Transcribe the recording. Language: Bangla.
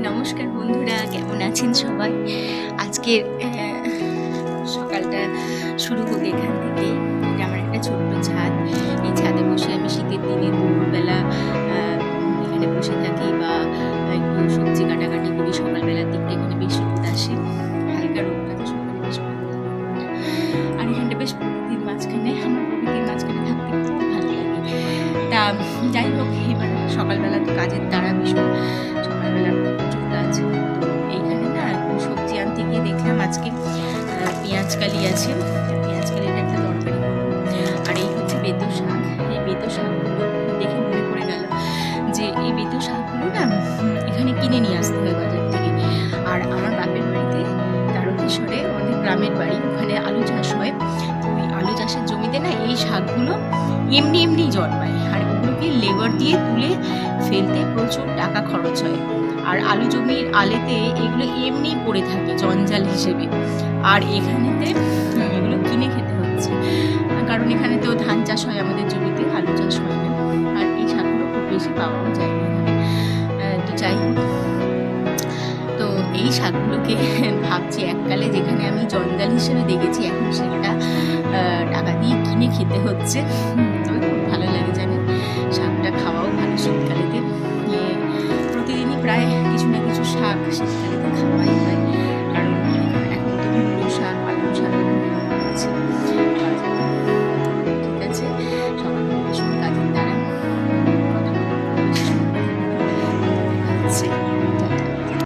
নমস্কার বন্ধুরা, কেমন আছেন সবাই? আজকের সকালটা শুরু হোক এখান থেকেই। এটা আমার একটা ছোট্ট ছাদ। এই ছাদে বসে আমি শীতের দিনে দুপুরবেলা এখানে বসে থাকি বা একটু সবজি কাটাকাটি করি। সকালবেলার দিকটা এখানে বেশ রোদ আসে, হালকা রোদটাতে সকালে বেশ ভালো লাগে। আর এখানটা বেশ প্রকৃতির মাঝখানে, আমার প্রকৃতির মাঝখানে থাকতে খুব ভালো লাগে। তা যাই হোক, এবার সকালবেলা তো কাজের তাড়া ভীষণ, সকালবেলা প্রচুর কাজ। তো এইখানে না সবজি আনতে গিয়ে দেখলাম আজকে পেঁয়াজ কালি আছে। পেঁয়াজ কালির একটা তরকারি করবো। আর এই হচ্ছে বেতো শাক। এই বেতো শাকগুলো দেখে মনে পড়ে গেল যে এই বেতো শাকগুলো না এখানে কিনে নিয়ে আসতে হয় বাজার থেকে। আর আমার বাপের বাড়িতে তারকেশ্বরে, আমাদের গ্রামের বাড়ি, ওখানে আলু চাষ হয়। তো ওই আলু চাষের জমিতে না এই শাকগুলো এমনি এমনি জন্মায়। আর ওগুলোকে লেবার দিয়ে তুলে ফেলতে প্রচুর টাকা খরচ হয়। আর আলু জমির আলেতে এগুলো এমনি পড়ে থাকে জঞ্জাল হিসেবে। আর এখানেতে এগুলো কিনে খেতে হচ্ছে, কারণ এখানে তো ধান চাষ হয়, আমাদের জমিতে আলু চাষ হয় না। আর এই শাকগুলো খুব বেশি পাওয়াও যায় না এখানে। তো যাই হোক, তো এই শাকগুলোকে ভাবছি এককালে যেখানে আমি জঞ্জাল হিসেবে দেখেছি, এখন সেটা টাকা দিয়ে কিনে খেতে হচ্ছে। তবে খুব ভালো লাগে জানেন, শাকটা খাওয়াও ভালো। শীতকালেতে প্রতিদিনই প্রায় কিছু না কিছু শাক শীতকালেতে খাওয়াই